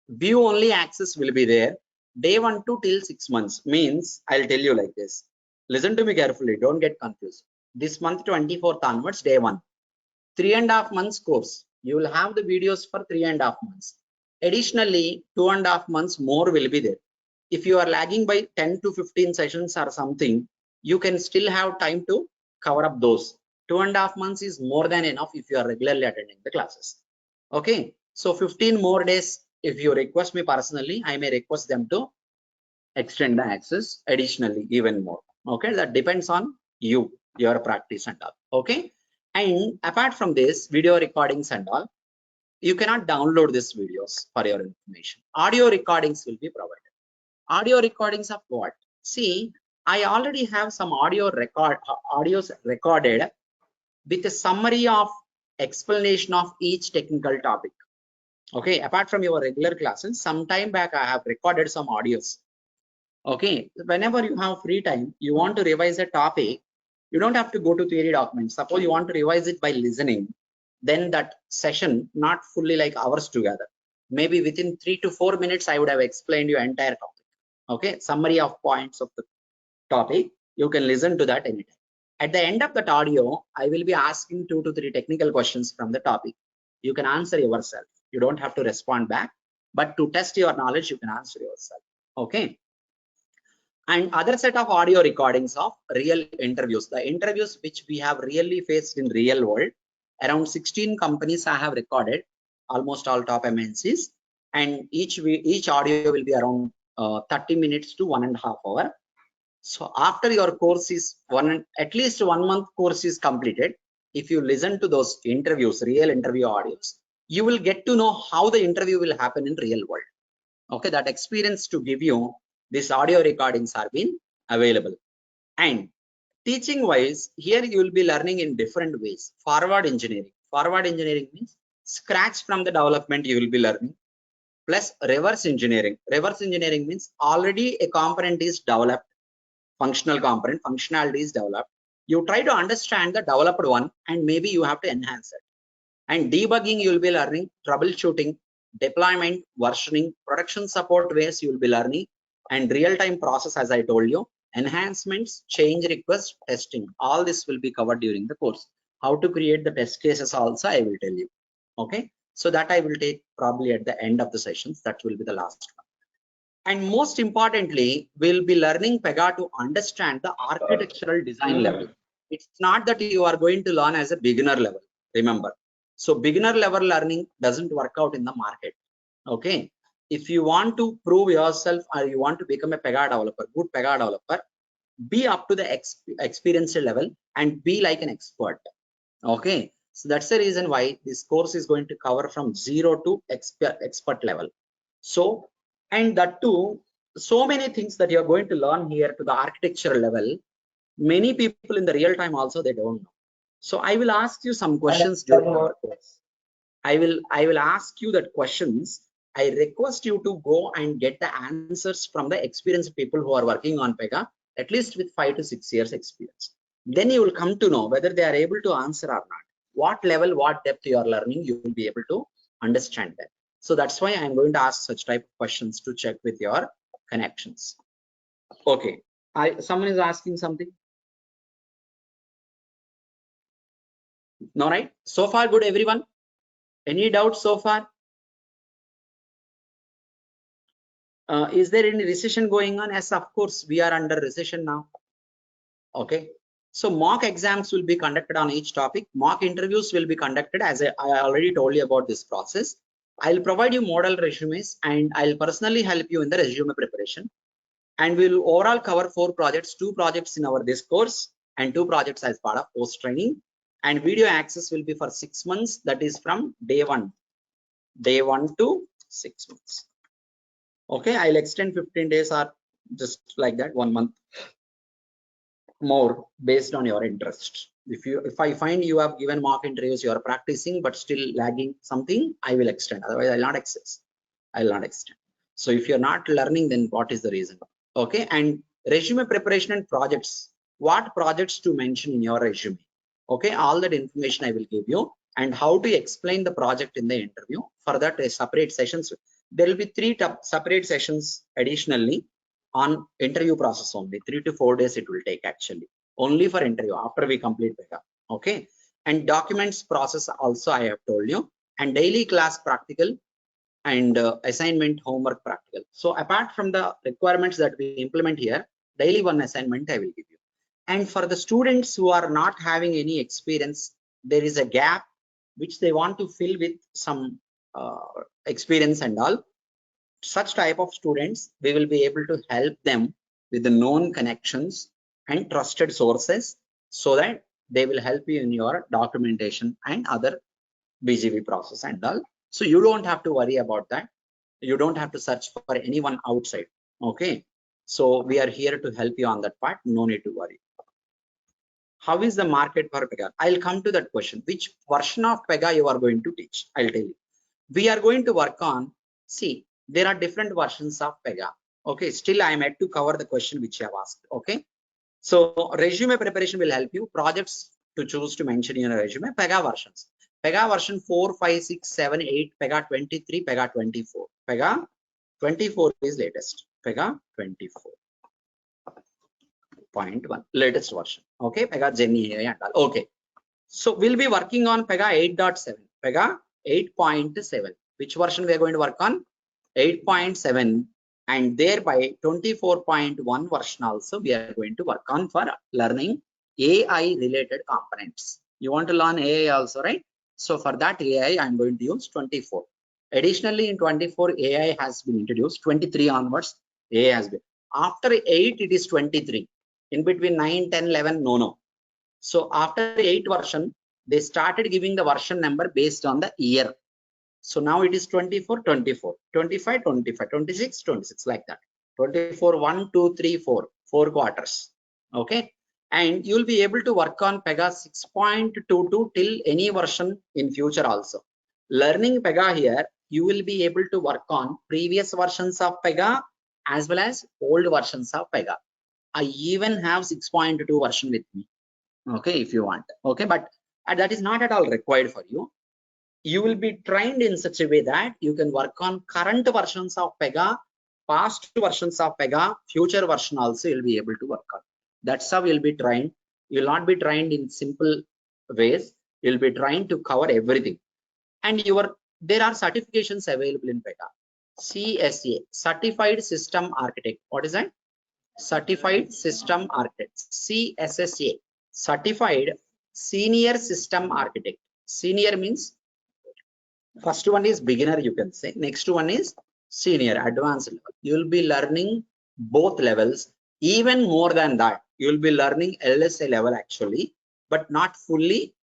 View only access will be there. Day 1 to till 6 months means I'll tell you like this. Listen to me carefully. Don't get confused. This month 24th onwards, day 1. 3.5 months course. You will have the videos for 3.5 months. Additionally, 2.5 months more will be there. If you are lagging by 10 to 15 sessions or something, you can still have time to cover up those. 2.5 months is more than enough if you are regularly attending the classes. Okay, so 15 more days. If you request me personally, I may request them to extend the access additionally even more. Okay, that depends on you, your practice and all. Okay, and apart from this, video recordings and all, you cannot download these videos for your information. Audio recordings will be provided. Audio recordings of what? See, I already have some audios recorded with a summary of explanation of each technical topic. Okay, apart from your regular classes, some time back I have recorded some audios. Okay, whenever you have free time, you want to revise a topic, you don't have to go to theory documents. Suppose you want to revise it by listening, then that session not fully like hours together. Maybe within 3 to 4 minutes, I would have explained your entire topic. Okay, summary of points of the topic. You can listen to that anytime. At the end of that audio, I will be asking 2 to 3 technical questions from the topic. You can answer yourself. You don't have to respond back, but to test your knowledge, you can answer yourself. Okay. And other set of audio recordings of real interviews, the interviews which we have really faced in real world. Around 16 companies I have recorded, almost all top MNCs, and each audio will be around 30 minutes to 1.5 hours. So after your course is at least 1 month course is completed, if you listen to those interviews, real interview audios, you will get to know how the interview will happen in real world. Okay, that experience to give you, these audio recordings are being available. And teaching wise, here you will be learning in different ways. Forward engineering means scratch from the development you will be learning, plus reverse engineering means already a component is developed, functional component, functionality is developed. You try to understand the developed one and maybe you have to enhance it. And debugging, you will be learning troubleshooting, deployment, versioning, production support ways you will be learning, and real-time process, as I told you, enhancements, change requests, testing. All this will be covered during the course. How to create the test cases also I will tell you. Okay, so that I will take probably at the end of the sessions. That will be the last one. And most importantly, we'll be learning PEGA to understand the architectural design level. It's not that you are going to learn as a beginner level, remember. So beginner level learning doesn't work out in the market. Okay, if you want to prove yourself or you want to become a PEGA developer, good PEGA developer, be up to the experience level and be like an expert. Okay, so that's the reason why this course is going to cover from 0 to expert level. So, and that too, so many things that you're going to learn here to the architecture level, many people in the real time also they don't know. So I will ask you some questions during our course. I will ask you that questions. I request you to go and get the answers from the experienced people who are working on PEGA, at least with 5 to 6 years experience. Then you will come to know whether they are able to answer or not. What level, what depth you are learning, you will be able to understand that. So that's why I'm going to ask such type of questions to check with your connections. Okay, someone is asking something. No, right? So far good, everyone. Any doubts so far? Is there any recession going on? Yes, of course, we are under recession now. Okay, So mock exams will be conducted on each topic. Mock interviews will be conducted, as I already told you about this process. I'll provide you model resumes and I'll personally help you in the resume preparation. And we'll overall cover 4 projects, 2 projects in this course and 2 projects as part of post training. And video access will be for 6 months. That is from day 1 to 6 months. Okay, I'll extend 15 days or just like that, 1 month more based on your interest. If I find you have given mock interviews, you are practicing but still lagging something, I will extend. Otherwise, I'll not extend. So if you're not learning, then what is the reason? Okay, and resume preparation and projects. What projects to mention in your resume? Okay, all that information I will give you, and how to explain the project in the interview. For that, separate sessions. There will be 3 separate sessions additionally on interview process only. 3 to 4 days it will take actually, only for interview after we complete PEGA. Okay, and documents process also I have told you, and daily class practical and assignment homework practical. So apart from the requirements that we implement here, daily 1 assignment I will give you. And for the students who are not having any experience, there is a gap which they want to fill with some experience and all. Such type of students, we will be able to help them with the known connections and trusted sources, so that they will help you in your documentation and other BGV process and all. So you don't have to worry about that. You don't have to search for anyone outside. Okay, so we are here to help you on that part. No need to worry. How is the market for PEGA? I'll come to that question. Which version of PEGA you are going to teach? I'll tell you. We are going to work on, see, there are different versions of PEGA. Okay, still I am yet to cover the question which you have asked. Okay, so resume preparation will help you. Projects to choose to mention in a resume. PEGA versions. PEGA version 4, 5, 6, 7, 8, PEGA 23, PEGA 24. PEGA 24 is latest. PEGA 24.1 latest version. Okay, PEGA Gen AI and all. Okay, so we'll be working on PEGA 8.7, PEGA 8.7. Which version we are going to work on? 8.7, and thereby 24.1 version also we are going to work on for learning AI related components. You want to learn AI also, right? So for that AI, I'm going to use 24. Additionally, in 24, AI has been introduced. 23 onwards, AI has been. After 8, it is 23. In between 9, 10, 11, no. So after 8 version, they started giving the version number based on the year. So now it is 24, 24, 25, 25, 26, 26, like that. 24, 1, 2, 3, 4 quarters. Okay. And you'll be able to work on PEGA 6.22 till any version in future also. Learning PEGA here, you will be able to work on previous versions of PEGA as well as old versions of PEGA. I even have 6.2 version with me. Okay, if you want. Okay, but that is not at all required for you. You will be trained in such a way that you can work on current versions of PEGA, past versions of PEGA, future version also you'll be able to work on. That's how you'll be trained. You'll not be trained in simple ways. You'll be trained to cover everything. And there are certifications available in PEGA. CSA, Certified System Architect. What is that? Certified System Architect. CSSA, Certified Senior System Architect. Senior means first one is beginner, you can say. Next one is senior, advanced level. You will be learning both levels. Even more than that, you will be learning LSA level actually, but not fully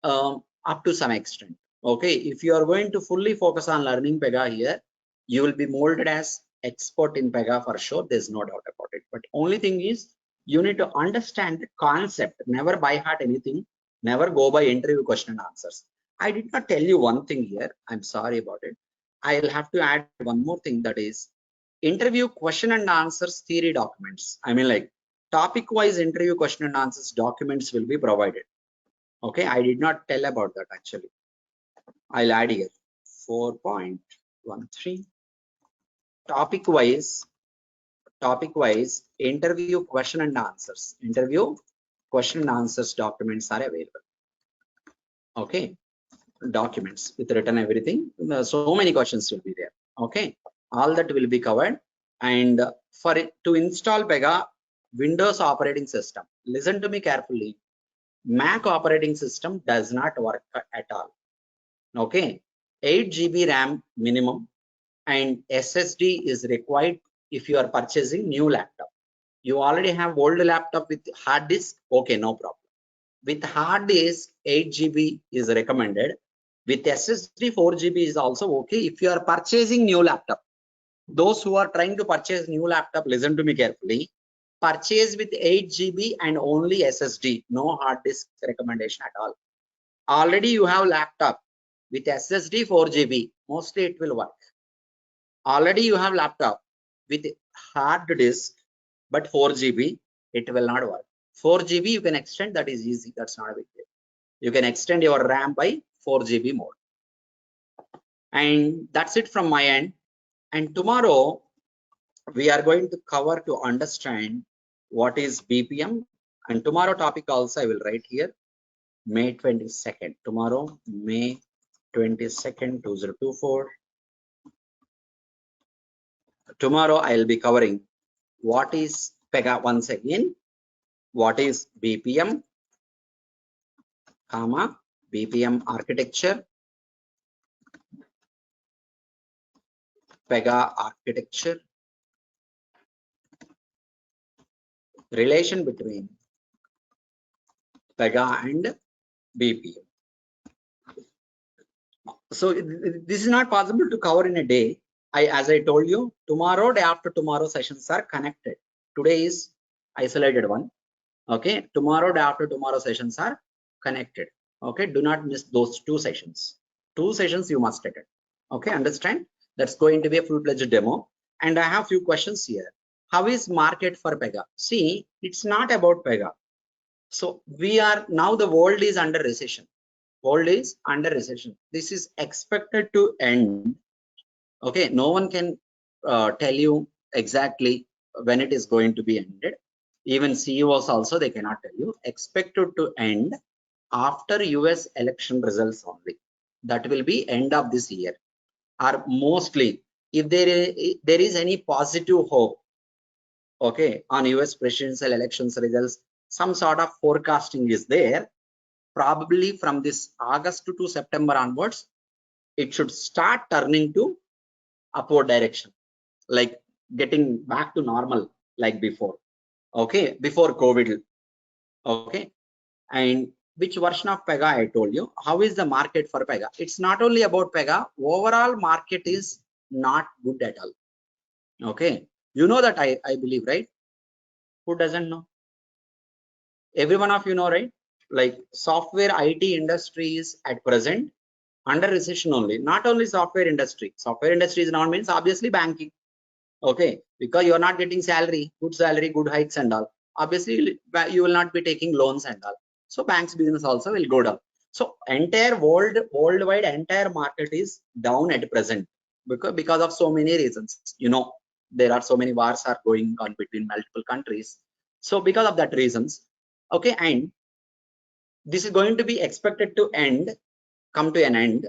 up to some extent. Okay, if you are going to fully focus on learning PEGA here, you will be molded as expert in PEGA for sure. There's no doubt about it. But only thing is, you need to understand the concept. Never by heart anything. Never go by interview question and answers. I did not tell you one thing here. I'm sorry about it. I'll have to add one more thing, that is interview question and answers theory documents. I mean, like topic wise interview question and answers documents will be provided. Okay, I did not tell about that actually. I'll add here 4.13 topic wise interview question and answers. Interview question and answers documents are available. Okay, documents with written everything. So many questions will be there. Okay, all that will be covered. And for it to install PEGA, Windows operating system, listen to me carefully. Mac operating system does not work at all. Okay, 8 GB RAM minimum and SSD is required if you are purchasing new laptop. You already have old laptop with hard disk, okay, no problem. With hard disk, 8 GB is recommended. With SSD, 4 GB is also okay if you are purchasing new laptop. Those who are trying to purchase new laptop, listen to me carefully. Purchase with 8 GB and only SSD, no hard disk recommendation at all. Already you have laptop with SSD 4 GB, mostly it will work. Already you have laptop with hard disk but 4 GB, it will not work. 4 GB you can extend, that is easy, that's not a big deal. You can extend your RAM by 4 GB more. And that's it from my end. And tomorrow we are going to cover to understand what is BPM. And tomorrow topic also I will write here, May 22nd. Tomorrow, May 22nd, 2024. Tomorrow I will be covering what is PEGA once again, what is BPM, comma, BPM architecture, PEGA architecture, relation between PEGA and BPM. So this is not possible to cover in a day. As I told you, tomorrow, day after tomorrow sessions are connected. Today is isolated one. Okay, tomorrow, day after tomorrow sessions are connected. Okay, do not miss those two sessions. Two sessions you must attend. Okay, understand? That's going to be a full-fledged demo. And I have few questions here. How is market for PEGA? See, it's not about PEGA. So we are now, the world is under recession. World is under recession. This is expected to end. Okay, no one can tell you exactly when it is going to be ended. Even CEOs also, they cannot tell you. Expected to end after US election results only. That will be end of this year. Or mostly, if there is any positive hope, okay, on US presidential elections results, some sort of forecasting is there. Probably from this August to September onwards, it should start turning to upward direction, like getting back to normal like before. Okay, before COVID. Okay, and which version of PEGA I told you. How is the market for PEGA? It's not only about PEGA. Overall market is not good at all. Okay, you know that I believe, right? Who doesn't know? Every one of you know, right? Like software IT industry is at present under recession only. Not only software industry. Software industry is now means obviously banking. Okay, because you are not getting salary, good hikes and all. Obviously, you will not be taking loans and all. So banks business also will go down. So entire worldwide entire market is down at present because of so many reasons. You know, there are so many wars are going on between multiple countries. So because of that reasons, okay, and this is going to be expected to come to an end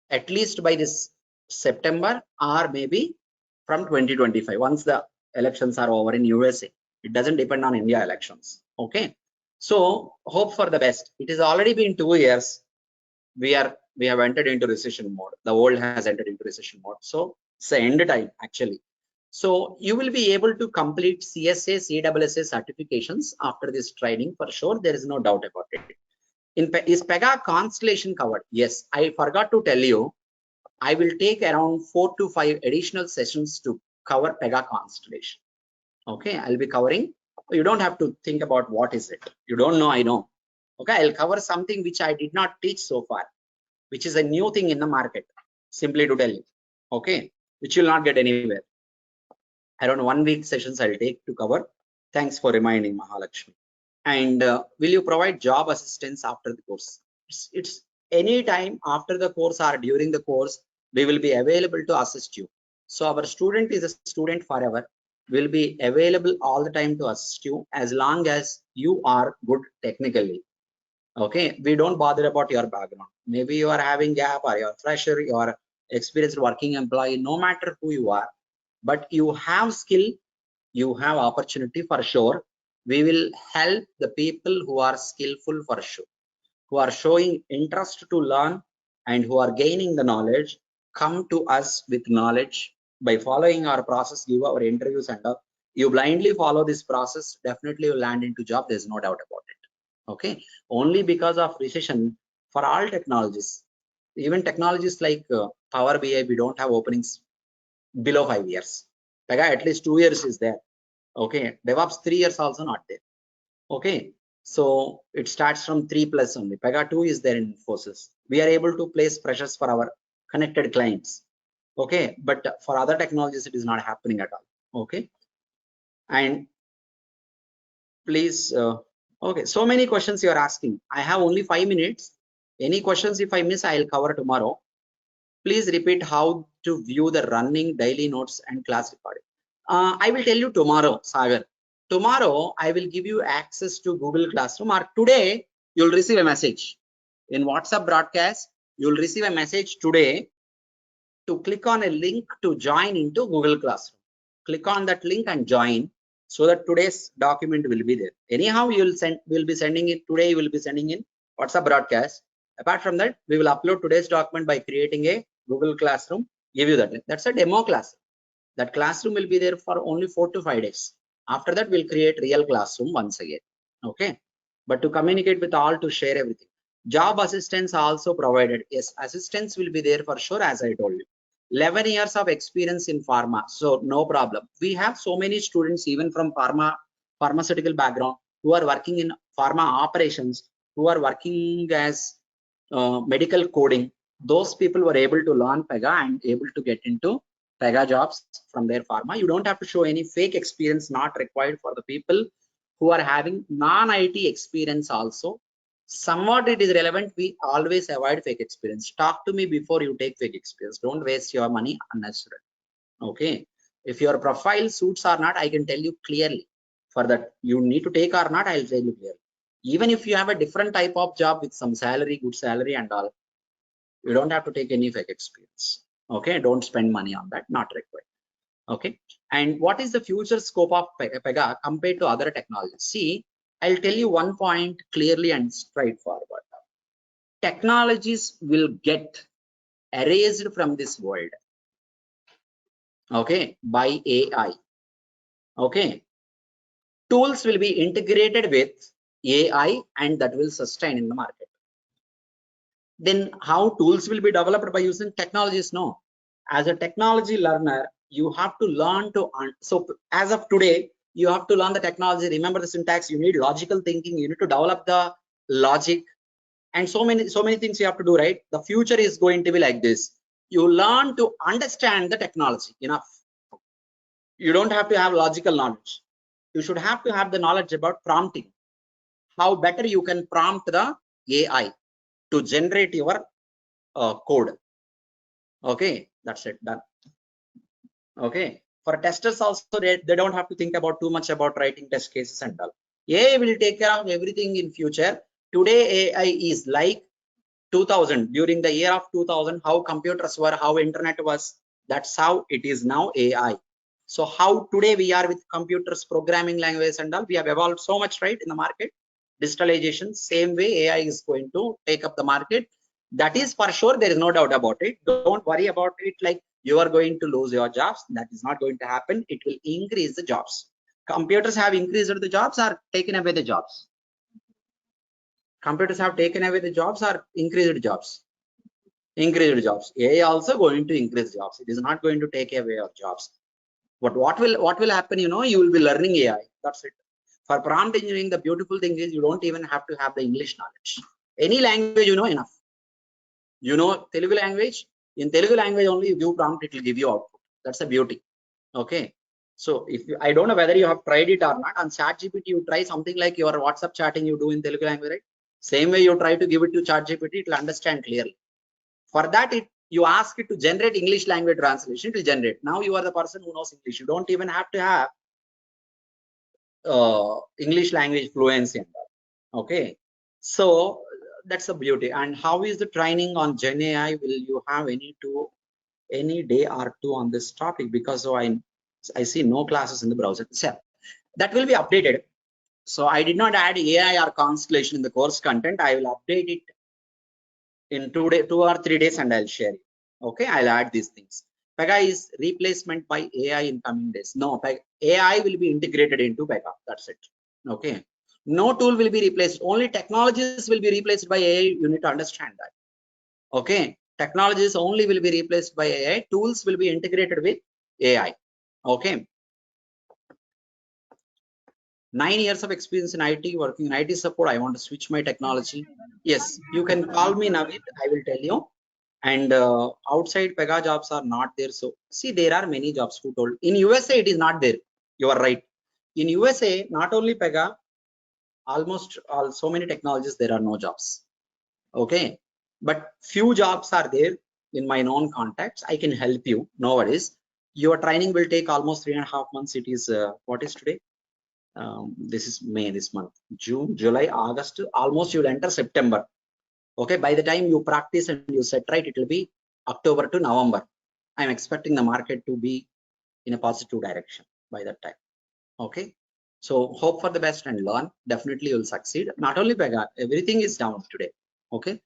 at least by this September or maybe from 2025 once the elections are over in USA. It doesn't depend on India elections. Okay, so hope for the best. It has already been 2 years. We have entered into recession mode. The world has entered into recession mode. So it's the end time actually. So you will be able to complete CSA, CWSA certifications after this training for sure. There is no doubt about it. Is PEGA Constellation covered? Yes, I forgot to tell you. I will take around 4 to 5 additional sessions to cover PEGA Constellation. Okay, I'll be covering. You don't have to think about what is it. You don't know, I know. Okay, I'll cover something which I did not teach so far, which is a new thing in the market, simply to tell you. Okay, which you'll not get anywhere. Around 1 week sessions I'll take to cover. Thanks for reminding, Mahalakshmi. And will you provide job assistance after the course? It's any time after the course or during the course, we will be available to assist you. So our student is a student forever. Will be available all the time to assist you as long as you are good technically. Okay, we don't bother about your background. Maybe you are having gap or you're fresher, you are experienced working employee, no matter who you are, but you have skill, you have opportunity for sure. We will help the people who are skillful for sure, who are showing interest to learn and who are gaining the knowledge, come to us with knowledge by following our process, give our interviews and all. You blindly follow this process, definitely you land into job. There's no doubt about it. Okay. Only because of recession for all technologies, even technologies like Power BI, we don't have openings below 5 years. PEGA at least 2 years is there. Okay. DevOps 3 years also not there. Okay. So it starts from 3+ only. PEGA 2 is there in Infosys. We are able to place pressures for our connected clients. Okay. But for other technologies, it is not happening at all. Okay. And please, okay. So many questions you are asking. I have only 5 minutes. Any questions if I miss, I'll cover tomorrow. Please repeat how to view the running daily notes and class recording. I will tell you tomorrow, Sagar. Tomorrow, I will give you access to Google Classroom, or today, you'll receive a message. In WhatsApp broadcast, you'll receive a message today to click on a link to join into Google Classroom. Click on that link and join so that today's document will be there. Anyhow, we'll be sending it today, you will be sending in WhatsApp broadcast. Apart from that, we will upload today's document by creating a Google Classroom, give you that link. That's a demo class. That classroom will be there for only 4 to 5 days. After that, we'll create real classroom once again. Okay. But to communicate with all, to share everything. Job assistance also provided. Yes, assistance will be there for sure, as I told you. 11 years of experience in pharma. So no problem. We have so many students, even from pharmaceutical background, who are working in pharma operations, who are working as medical coding. Those people were able to learn PEGA and able to get into PEGA jobs from their pharma. You don't have to show any fake experience, not required for the people who are having non-IT experience also. Somewhat it is relevant. We always avoid fake experience. Talk to me before you take fake experience. Don't waste your money unnecessarily. Okay. If your profile suits or not, I can tell you clearly. For that, you need to take or not, I'll tell you clearly. Even if you have a different type of job with some salary, good salary and all, you don't have to take any fake experience. Okay. Don't spend money on that. Not required. Okay. And what is the future scope of PEGA compared to other technologies? See, I'll tell you one point clearly and straightforward. Technologies will get erased from this world. Okay. By AI. Okay. Tools will be integrated with AI and that will sustain in the market. Then how tools will be developed by using technologies? No. As a technology learner, you have to learn to, so as of today, you have to learn the technology. Remember the syntax, you need logical thinking, you need to develop the logic and so many things you have to do, right? The future is going to be like this. You learn to understand the technology enough. You don't have to have logical knowledge. You should have to have the knowledge about prompting. How better you can prompt the AI to generate your code. Okay, that's it, done. Okay, for testers also, they don't have to think about too much about writing test cases and all. AI will take care of everything in future. Today AI is like 2000, during the year of 2000, how computers were, how internet was, that's how it is now AI. So how today we are with computers, programming language and all, we have evolved so much, right, in the market. Digitalization, same way AI is going to take up the market. That is for sure, there is no doubt about it. Don't worry about it like you are going to lose your jobs. That is not going to happen. It will increase the jobs. Computers have increased the jobs or taken away the jobs? Computers have taken away the jobs or increased jobs? Increased jobs. AI also going to increase jobs. It is not going to take away your jobs. But what will happen? You know, you will be learning AI. That's it. For prompt engineering, the beautiful thing is you don't even have to have the English knowledge. Any language you know enough. You know Telugu language. In Telugu language only you give prompt, it will give you output. That's the beauty. Okay. So if you, I don't know whether you have tried it or not. On ChatGPT, you try something like your WhatsApp chatting you do in Telugu language, right? Same way you try to give it to ChatGPT, it will understand clearly. For that, you ask it to generate English language translation, it will generate. Now you are the person who knows English. You don't even have to have English language fluency. Okay. So that's the beauty. And how is the training on Gen AI? Will you have any day or two on this topic? Because so I see no classes in the browser. So that will be updated. So I did not add AI or constellation in the course content. I will update it in 2 or 3 days and I'll share it. Okay, I'll add these things. PEGA is replacement by AI in coming days. No, AI will be integrated into PEGA. That's it. Okay. No tool will be replaced. Only technologies will be replaced by AI. You need to understand that. Okay. Technologies only will be replaced by AI. Tools will be integrated with AI. Okay. 9 years of experience in IT, working in IT support. I want to switch my technology. Yes, you can call me Navid. I will tell you. And outside PEGA jobs are not there. So see, there are many jobs who told. In USA, it is not there. You are right. In USA, not only PEGA, almost all so many technologies, there are no jobs. Okay. But few jobs are there in my known contacts. I can help you. No worries. Your training will take almost 3.5 months. It is, what is today? This is May, this month, June, July, August, almost you'll enter September. Okay, by the time you practice and you set right, it will be October to November. I'm expecting the market to be in a positive direction by that time. Okay, so hope for the best and learn. Definitely you'll succeed. Not only PEGA, everything is down today. Okay,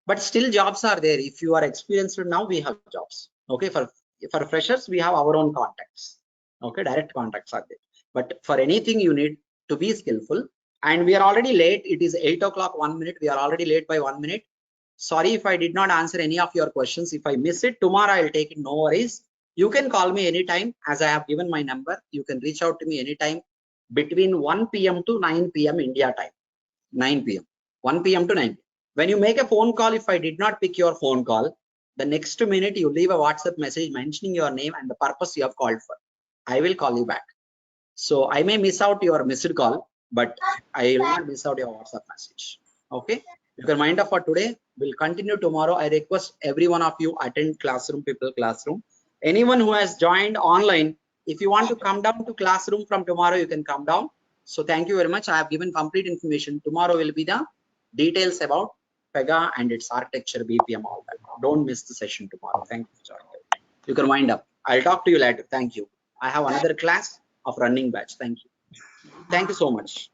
but still jobs are there. If you are experienced now, we have jobs. Okay, for freshers, we have our own contacts. Okay, direct contacts are there. But for anything you need to be skillful, and we are already late. It is 8 o'clock, 1 minute. We are already late by 1 minute. Sorry if I did not answer any of your questions. If I miss it tomorrow, I'll take it. No worries. You can call me anytime, as I have given my number. You can reach out to me anytime between 1 p.m. to 9 p.m. India time. 9 p.m. 1 p.m. to 9 p.m. When you make a phone call, if I did not pick your phone call, the next minute you leave a WhatsApp message mentioning your name and the purpose you have called for. I will call you back. So I may miss out your missed call, but I will not miss out your WhatsApp message. Okay. You can mind up for today. We'll continue tomorrow. I request every one of you attend classroom, people classroom. Anyone who has joined online, if you want to come down to classroom from tomorrow, you can come down. So thank you very much. I have given complete information. Tomorrow will be the details about PEGA and its architecture, BPM, all that. Don't miss the session tomorrow. Thank you for joining. You can wind up. I'll talk to you later. Thank you. I have another class of running batch. Thank you. Thank you so much.